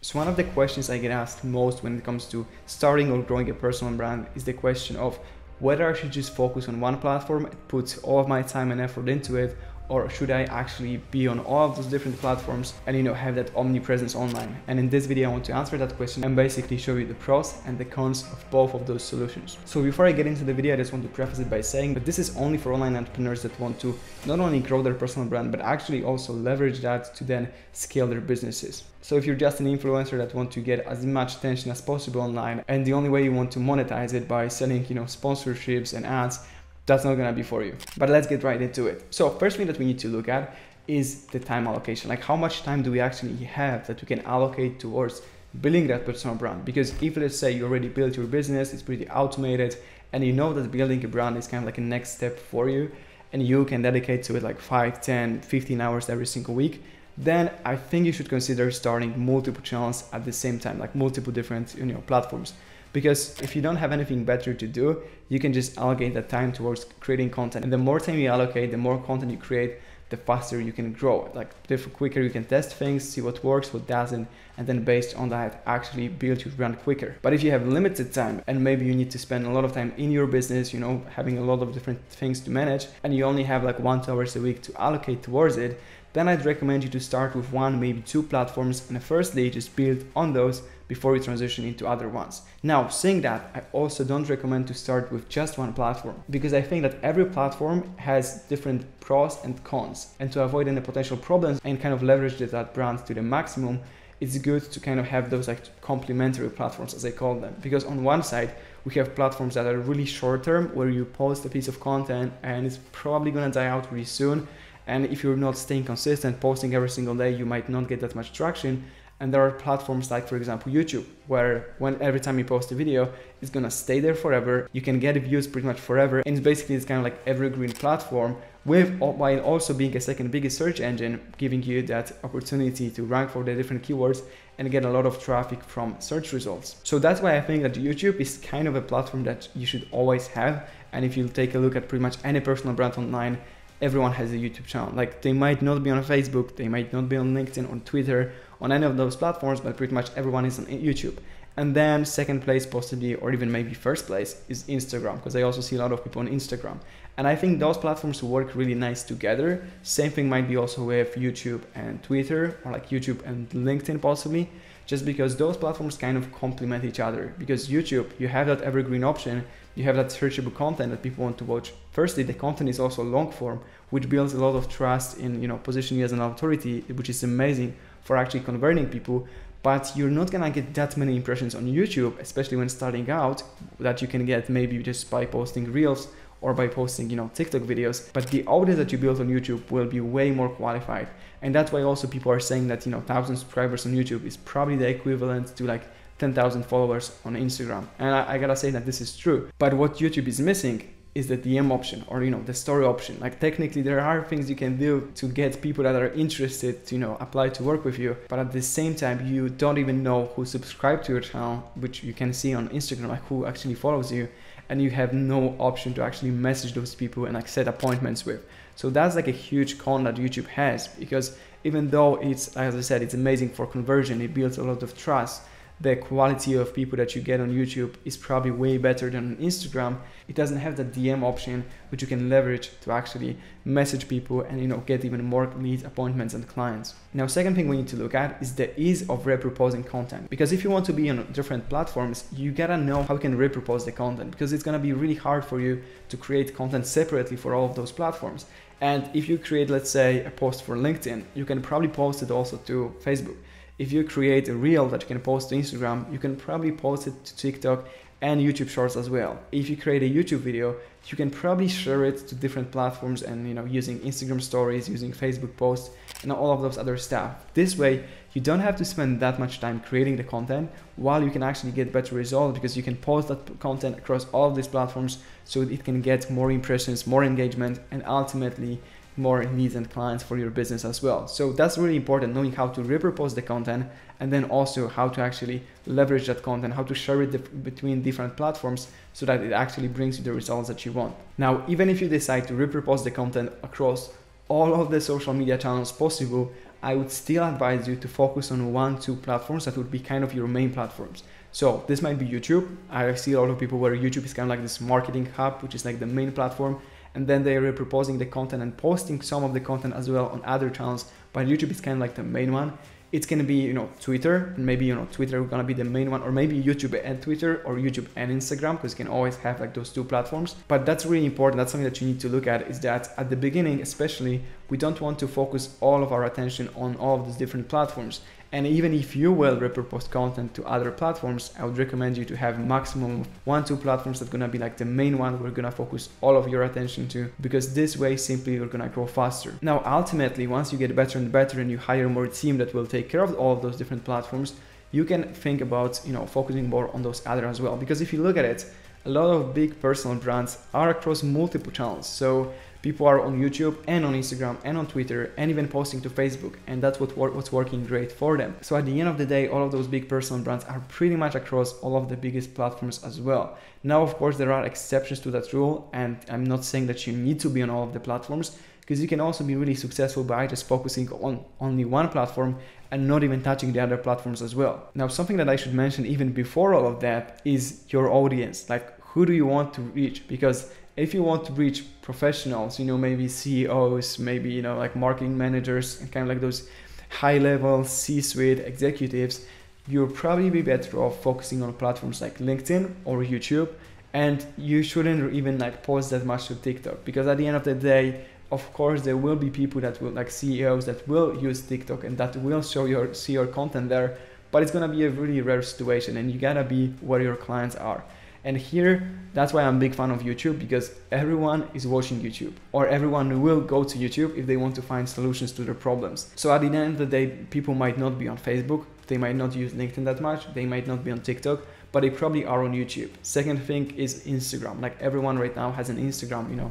So one of the questions I get asked most when it comes to starting or growing a personal brand is the question of whether I should just focus on one platform and put all of my time and effort into it, or should I actually be on all of those different platforms and have that omnipresence online. And in this video I want to answer that question and basically show you the pros and the cons of both of those solutions. So before I get into the video, I just want to preface it by saying that this is only for online entrepreneurs that want to not only grow their personal brand but actually also leverage that to then scale their businesses. So if you're just an influencer that want to get as much attention as possible online and the only way you want to monetize it by selling sponsorships and ads, that's not gonna be for you. But let's get right into it. So first thing that we need to look at is the time allocation. Like, how much time do we actually have that we can allocate towards building that personal brand? Because if, let's say, you already built your business, it's pretty automated, and you know that building a brand is kind of like a next step for you, and you can dedicate to it like 5, 10, 15 hours every single week, then I think you should consider starting multiple channels at the same time, like multiple different platforms. Because if you don't have anything better to do, you can just allocate that time towards creating content. And the more time you allocate, the more content you create, the faster you can grow. Like, the quicker you can test things, see what works, what doesn't, and then based on that, actually build your brand quicker. But if you have limited time and maybe you need to spend a lot of time in your business, having a lot of different things to manage, and you only have like 1-2 hours a week to allocate towards it, then I'd recommend you to start with 1, maybe 2 platforms, and firstly just build on those before you transition into other ones. Now, saying that, I also don't recommend to start with just one platform, because I think that every platform has different pros and cons, and to avoid any potential problems and kind of leverage that brand to the maximum, it's good to kind of have those like complementary platforms, as I call them. Because on one side, we have platforms that are really short term, where you post a piece of content and it's probably gonna die out really soon. And if you're not staying consistent, posting every single day, you might not get that much traction. And there are platforms like, for example, YouTube, where every time you post a video, it's gonna stay there forever. You can get views pretty much forever. And it's basically this kind of like evergreen platform, while also being a second biggest search engine, giving you that opportunity to rank for the different keywords and get a lot of traffic from search results. So that's why I think that YouTube is kind of a platform that you should always have. And if you take a look at pretty much any personal brand online, everyone has a YouTube channel. Like, they might not be on Facebook, they might not be on LinkedIn, on Twitter, on any of those platforms, but pretty much everyone is on YouTube. And then second place possibly, or even maybe first place, is Instagram, because I also see a lot of people on Instagram. And I think those platforms work really nice together. Same thing might be also with YouTube and Twitter, or like YouTube and LinkedIn possibly, just because those platforms kind of complement each other. Because YouTube, you have that evergreen option, you have that searchable content that people want to watch. Firstly, the content is also long form, which builds a lot of trust in positioning you as an authority, which is amazing for actually converting people. But you're not gonna get that many impressions on YouTube, especially when starting out, that you can get maybe just by posting reels or by posting TikTok videos. But the audience that you build on YouTube will be way more qualified. And that's why also people are saying that 1,000 subscribers on YouTube is probably the equivalent to like 10,000 followers on Instagram. And I gotta say that this is true. But what YouTube is missing is the DM option, or the story option. Like, technically there are things you can do to get people that are interested to apply to work with you, but at the same time you don't even know who subscribed to your channel, which you can see on Instagram, like who actually follows you, and you have no option to actually message those people and like set appointments with. So that's like a huge con that YouTube has, because even though it's, as I said, it's amazing for conversion, it builds a lot of trust, the quality of people that you get on YouTube is probably way better than on Instagram. It doesn't have the DM option, which you can leverage to actually message people and get even more lead appointments and clients. Now, second thing we need to look at is the ease of repurposing content. Because if you want to be on different platforms, you gotta know how you can repurpose the content, because it's gonna be really hard for you to create content separately for all of those platforms. And if you create, let's say, a post for LinkedIn, you can probably post it also to Facebook. If you create a reel that you can post to Instagram, you can probably post it to TikTok and YouTube Shorts as well. If you create a YouTube video, you can probably share it to different platforms and using Instagram stories, using Facebook posts, and all of those other stuff. This way, you don't have to spend that much time creating the content, while you can actually get better results, because you can post that content across all of these platforms so it can get more impressions, more engagement, and ultimately more leads and clients for your business as well. So that's really important, knowing how to repurpose the content, and then also how to actually leverage that content, how to share it between different platforms so that it actually brings you the results that you want. Now, even if you decide to repurpose the content across all of the social media channels possible, I would still advise you to focus on 1-2 platforms that would be kind of your main platforms. So this might be YouTube. I see a lot of people where YouTube is kind of like this marketing hub, which is like the main platform, and then they are repurposing the content and posting some of the content as well on other channels, but YouTube is kind of like the main one. It's going to be, Twitter, and maybe, Twitter is going to be the main one, or maybe YouTube and Twitter, or YouTube and Instagram, because you can always have like those 2 platforms. But that's really important. That's something that you need to look at, is that at the beginning, especially, we don't want to focus all of our attention on all of these different platforms. And even if you will repurpose content to other platforms, I would recommend you to have maximum 1-2 platforms that's gonna be like the main one we're gonna focus all of your attention to, because this way simply you're gonna grow faster. Now, ultimately, once you get better and better and you hire more team that will take care of all of those different platforms, you can think about, focusing more on those other as well. Because if you look at it, a lot of big personal brands are across multiple channels. So people are on YouTube and on Instagram and on Twitter and even posting to Facebook, and that's what's working great for them. So at the end of the day, all of those big personal brands are pretty much across all of the biggest platforms as well. Now, of course, there are exceptions to that rule, and I'm not saying that you need to be on all of the platforms, because you can also be really successful by just focusing on only one platform and not even touching the other platforms as well. Now, something that I should mention even before all of that is your audience. Like, who do you want to reach? Because if you want to reach professionals, maybe CEOs, maybe, like marketing managers and kind of like those high-level C-suite executives, you'll probably be better off focusing on platforms like LinkedIn or YouTube. And you shouldn't even like post that much to TikTok, because at the end of the day, of course, there will be people that will, like CEOs, that will use TikTok and that will see your content there, but it's gonna be a really rare situation, and you gotta be where your clients are. And here, that's why I'm a big fan of YouTube, because everyone is watching YouTube, or everyone will go to YouTube if they want to find solutions to their problems. So at the end of the day, people might not be on Facebook, they might not use LinkedIn that much, they might not be on TikTok, but they probably are on YouTube. Second thing is Instagram. Like, everyone right now has an Instagram,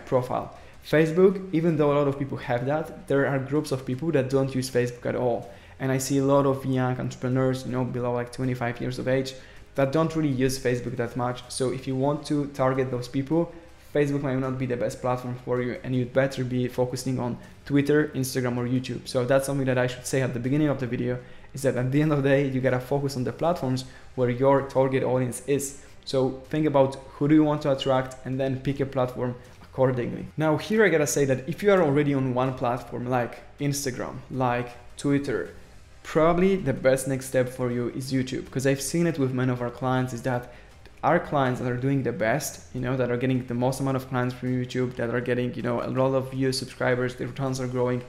profile. Facebook, even though a lot of people have that, there are groups of people that don't use Facebook at all. And I see a lot of young entrepreneurs, below like 25 years of age, that don't really use Facebook that much. So if you want to target those people, Facebook might not be the best platform for you, and you'd better be focusing on Twitter, Instagram, or YouTube. So that's something that I should say at the beginning of the video, is that at the end of the day, you gotta focus on the platforms where your target audience is. So think about who do you want to attract, and then pick a platform accordingly. Now here I gotta say that if you are already on one platform like Instagram, like Twitter, probably the best next step for you is YouTube, because I've seen it with many of our clients, is that our clients that are doing the best, that are getting the most amount of clients from YouTube, that are getting, a lot of views, subscribers, their returns are growing,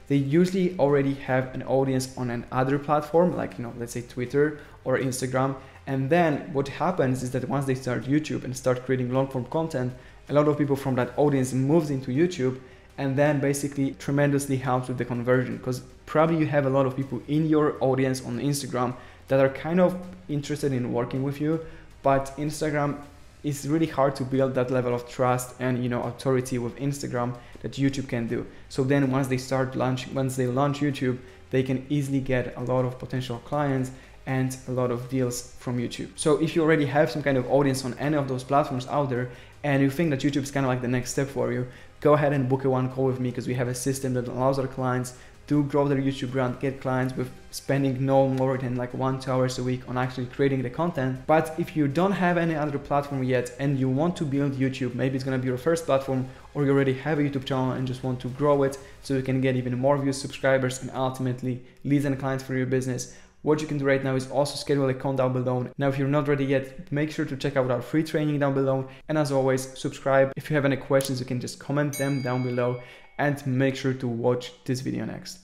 they usually already have an audience on another platform, like, let's say Twitter or Instagram. And then what happens is that once they start YouTube and start creating long form content, a lot of people from that audience moves into YouTube, and then basically tremendously helps with the conversion, because probably you have a lot of people in your audience on Instagram that are kind of interested in working with you, but Instagram is really hard to build that level of trust and authority with Instagram that YouTube can do. So then once they launch YouTube, they can easily get a lot of potential clients and a lot of deals from YouTube. So if you already have some kind of audience on any of those platforms out there, and you think that YouTube is kind of like the next step for you, go ahead and book a one call with me, because we have a system that allows our clients to grow their YouTube brand, get clients with spending no more than like 1-2 hours a week on actually creating the content. But if you don't have any other platform yet and you want to build YouTube, maybe it's gonna be your first platform, or you already have a YouTube channel and just want to grow it so you can get even more views, subscribers, and ultimately leads and clients for your business, what you can do right now is also schedule a call down below. Now, if you're not ready yet, make sure to check out our free training down below. And as always, subscribe. If you have any questions, you can just comment them down below, and make sure to watch this video next.